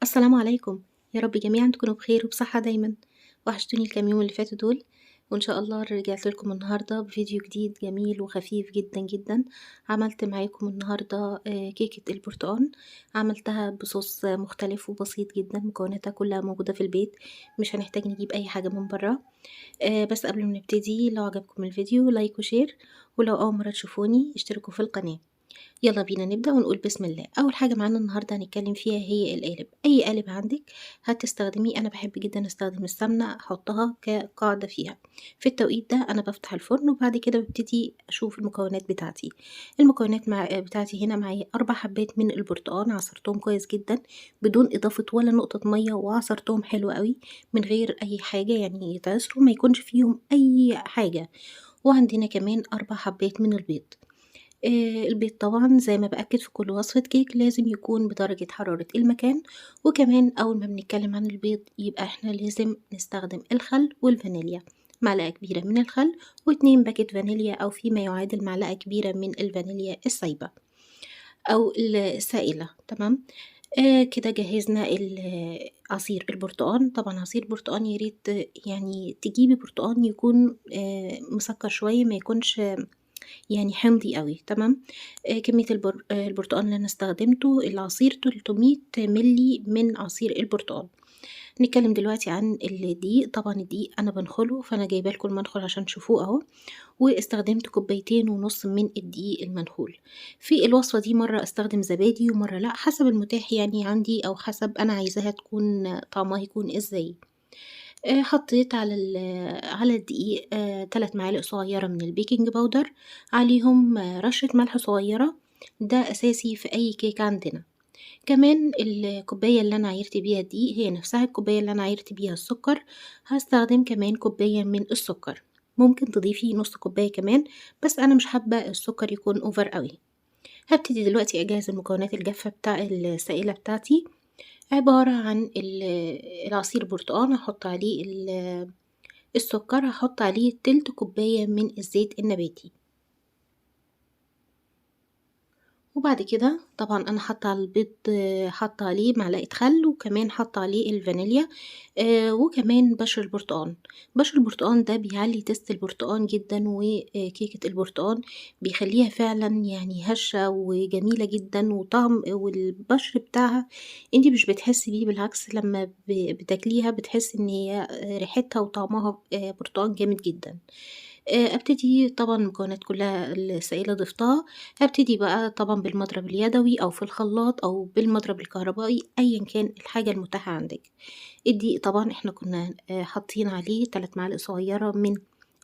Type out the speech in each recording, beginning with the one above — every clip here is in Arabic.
السلام عليكم، يا رب جميعًا تكونوا بخير وبصحة دايمًا، وحشتوني الكام يوم اللي فاتوا دول، وإن شاء الله رجعت لكم النهارده بفيديو جديد جميل وخفيف جدًا، جدًا. عملت معاكم النهارده كيكة البرتقان، عملتها بصوص مختلف وبسيط جدًا، مكوناتها كلها موجودة في البيت، مش هنحتاج نجيب أي حاجة من برّه. بس قبل ما نبتدي لو عجبكم الفيديو لايك وشير، ولو أول مرة تشوفوني اشتركوا في القناة. يلا بينا نبدأ ونقول بسم الله. أول حاجة معانا النهاردة هنتكلم فيها هي القالب، أي قالب عندك هتستخدميه. أنا بحب جدا أستخدم السمنة أحطها كقاعدة فيها. في التوقيت ده أنا بفتح الفرن وبعد كده ببتدي أشوف المكونات بتاعتي. المكونات بتاعتي هنا معايا 4 حبات من البرتقال، عصرتهم كويس جدا بدون إضافة ولا نقطة مية، وعصرتهم حلو قوي من غير أي حاجة، يعني يتعصروا ما يكونش فيهم أي حاجة. وعندنا كمان 4 حبات من البيض. البيض طبعًا زي ما بأكد في كل وصفة كيك لازم يكون بدرجة حرارة المكان، وكمان أول ما بنتكلم عن البيض يبقى إحنا لازم نستخدم الخل والفانيليا، معلقة كبيرة من الخل و2 باكيت فانيليا أو فيما يعادل معلقة كبيرة من الفانيليا السايبة أو السائلة، تمام. كده جهزنا عصير البرتقان. طبعًا عصير برتقان يا ريت يعني تجيبي برتقان يكون مسكر شوية، ما يكونش يعني حمضي أوي، تمام. كمية البرتقان اللي أنا استخدمته العصير 300 مللي من عصير البرتقان. نتكلم دلوقتي عن الدقيق. طبعًا الدقيق أنا بانخله، فأنا جايبة لكم المنخل عشان تشوفوه أهو، واستخدمت 2.5 كوبايات من الدقيق المنخول. في الوصفة دي مرة أستخدم زبادي ومرة لأ، حسب المتاح يعني عندي أو حسب أنا عايزاها تكون طعمها يكون إزاي. حطيت على الدقيق 3 معالق صغيرة من البيكنج باودر، عليهم رشة ملح صغيرة، ده أساسي في أي كيك عندنا. كمان الكوباية اللي أنا عايرت بيها الدقيق هي نفسها الكوباية اللي أنا عايرت بيها السكر، هاستخدم كمان كوباية من السكر، ممكن تضيفي نُص كوباية كمان، بس أنا مش حابة السكر يكون over أوي. هابتدي دلوقتي أجهّز المكونات الجافة السائلة بتاعتي، عبارة عن العصير برتقان، هاحط عليه السكر، هاحط عليه تِلت كوباية من الزيت النباتي. وبعد كده طبعًا أنا حاطة على البيض، حاطة عليه معلقة خل، وكمان حاطة عليه الفانيليا، وكمان بَشر البرتقان. بَشر البرتقان ده بيعلّي تيست البرتقان جدًا، وكيكة البرتقان بيخلّيها فعلًا يعني هشة وجميلة جدًا، والبشر بتاعها أنتِ مش بتحسّي بيه، بالعكس لمّا بتاكليها بتحسّي إن هي ريحتها وطعمها برتقان جامد جدًا. أبتدي طبعًا المكونات كلّها السائلة ضفتها، هابتدي بقى طبعًا بالمضرب اليدوي أو في الخلاط أو بالمضرب الكهربائي أيًا كان الحاجة المتاحة عندِك. الدقيق طبعًا إحنا كنا حاطين عليه 3 معالق صغيرة من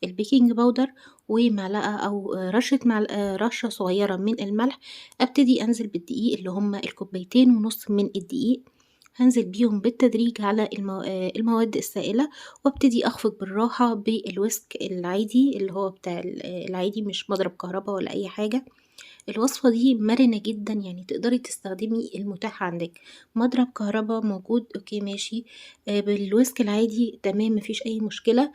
البيكنج باودر، ومعلقة أو رشة صغيرة من الملح. أبتدي أنزل بالدقيق اللي هُم الكوبايتين ونُص من الدقيق، هانزل بيهم بالتدريج على المواد السائلة، وابتدي أخفق بالراحة بالويسك العادي اللي هو بتاع العادي، مش مضرب كهربا ولا أي حاجة. الوصفة دي مرنة جدًا، يعني تقدري تستخدمي المتاح عندِك، مضرب كهربا موجود أوكي ماشي، بالويسك العادي تمام ما فيش أي مشكلة.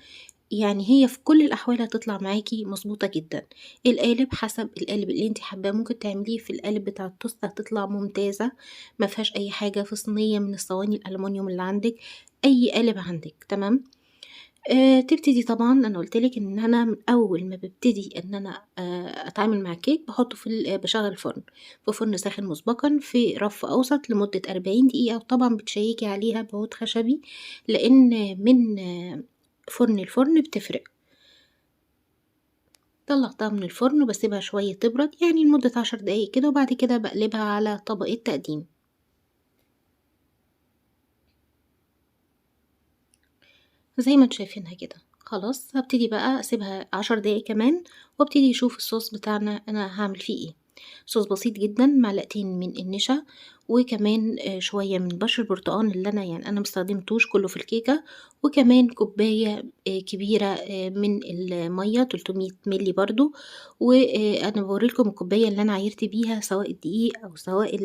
يعني هي في كل الأحوال هتطلع معاكِ مضبوطة جدًا. القالب حسب القالب اللي أنتِ حاباه، ممكن تعمليه في القالب بتاع التوست هتطلع ممتازة، ما فيهاش أي حاجة، في صينية من الصواني الألمونيوم اللي عندِك، أي قالب عندِك، تمام. تبتدي طبعًا أنا قُلت لِك إن أنا من أول ما بابتدي إن أنا أتعامل مع الكيك باحطه باشغّل الفرن، في فرن ساخن مسبقًا في رف أوسط لمدة 40 دقيقة، وطبعًا بتشيّكي عليها بعود خشبي، لإن من فرن لفرن بتفرق. طلّعتها من الفرن وباسيبها شوية تبرد، يعني لمدة 10 دقايق كده، وبعد كده باقلبها على طبق التقديم. زي ما أنتم شايفينها كده، خلاص هابتدي بقى أسيبها 10 دقايق كمان، وابتدي أشوف الصوص بتاعنا أنا هاعمل فيه إيه. صوص بسيط جدًا، معلقتين من النشا، وكمان شوية من بشر البرتقان اللي أنا يعني أنا ما استخدمتوش كلّه في الكيكة، وكمان كوباية كبيرة من المَيّة 300 مِللي برضه. أنا باورّي لكم الكوباية اللي أنا عايرت بيها سواء الدقيق أو سواء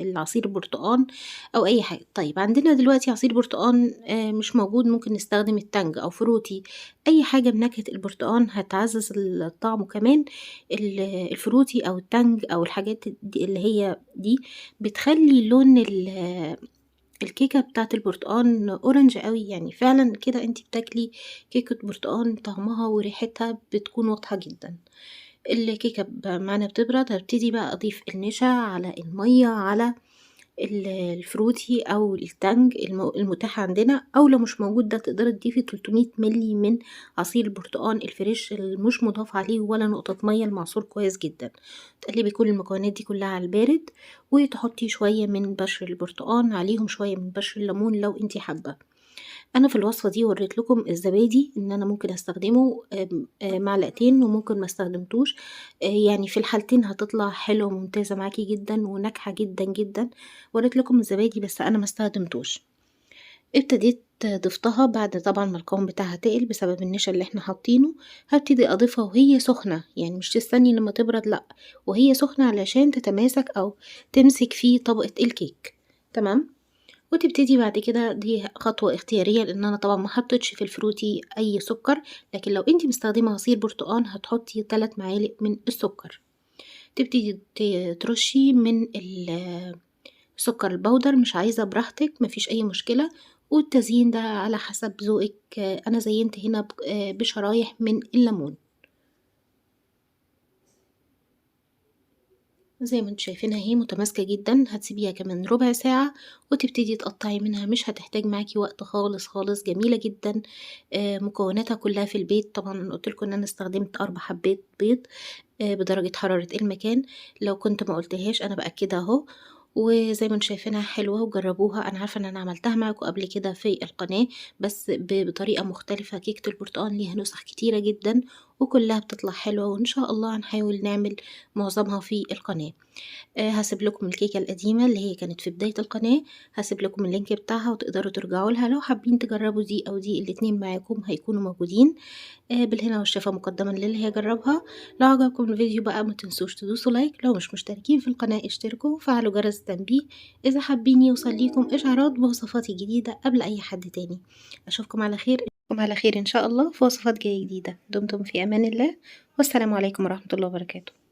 العصير البرتقان أو أي حاجة. طيب عندنا دلوقتي عصير برتقان مش موجود، ممكن نستخدم التانج أو فروتي، أي حاجة بنكهة البرتقان هتعزّز الطعم، وكمان الفروتي أو التانج أو الحاجات اللي هي دي بتخلّي لون الكيكة بتاعة البرتقان أورنج أوي، يعني فعلًا كده أنتِ بتاكلي كيكة برتقان طعمها وريحتها بتكون واضحة جدًا. الكيكة معانا بتبرد، هابتدي بقى أضيف النشا على المَيّة على الفروتي أو التانج المتاح عندنا، أو لو مش موجود ده تقدري تضيفي 300 مللي من عصير البرتقان الفريش اللي مش مُضاف عليه ولا نقطة مَيّة، المعصور كويس جدًا. تقلبي كل المكونات دي كلها على البارد، وتحطي شوية من بشر البرتقان، عليهم شوية من بشر الليمون لو أنتِ حابة. أنا في الوصفة دي وريت لكم الزبادي إن أنا ممكن أستخدمه معلقتين وممكن ما استخدمتوش، يعني في الحالتين هتطلع حلوة وممتازة معاكِ جدًا وناجحة جدًا، جدًا. وريت لكم الزبادي بس أنا ما استخدمتوش. ابتديت ضفتها بعد طبعًا ما القوام بتاعها تقل بسبب النشا اللي إحنا حاطينه، هابتدي أضيفها وهي سخنة، يعني مش تستني لمّا تبرد لأ، وهي سخنة علشان تتماسك أو تمسك في طبقة الكيك، تمام؟ وتبتدي بعد كده دي خطوة اختيارية لإن أنا طبعًا ما حطيتش في الفروتي أي سكر، لكن لو أنتِ مستخدمة عصير برتقان هتحطي 3 معالق من السكر. تبتدي ترشي من السكر البودر، مش عايزة براحتك ما فيش أي مشكلة، والتزيين ده على حسب ذوقِك. أنا زيّنت هنا بشرايح من الليمون. زي ما أنتم شايفينها أهي متماسكة جدًا، هتسيبيها كمان ربع ساعة وتبتدي تقطّعي منها، مش هتحتاج معاكِ وقت خالص، خالص، جميلة جدًا. مكوناتها كلها في البيت، طبعًا أنا قُلت لكم إن أنا استخدمت 4 حبّات بيض بدرجة حرارة المكان، لو كنت ما قُلتهاش أنا بأكدها أهو. وزي ما أنتم شايفينها حلوة وجرّبوها، أنا عارفة إن أنا عملتها معاكم قبل كده في القناة، بس بطريقة مختلفة. كيكة البرتقال ليها نُسَخ كتيرة جدًا وكلها بتطلع حلوة، وإن شاء الله هنحاول نعمل معظمها في القناة. هاسيب لكم الكيكة القديمة اللي هي كانت في بداية القناة، هاسيب لكم اللينك بتاعها وتقدروا ترجعوا لها لو حابين تجرّبوا دي أو دي، الاتنين معاكم هيكونوا موجودين. بالهنا والشفا مقدمًا للي هيجرّبها. لو عجبكم الفيديو بقى ما تنسوش تدوسوا لايك، لو مش مشتركين في القناة اشتركوا وفعلوا جرس التنبيه إذا حابين يوصل ليكم إشعارات بوصفاتي الجديدة قبل أي حد تاني. أشوفكم على خير إن شاء الله في وصفات جاية جديدة. دمتم في أمان الله، والسلام عليكم ورحمة الله وبركاته.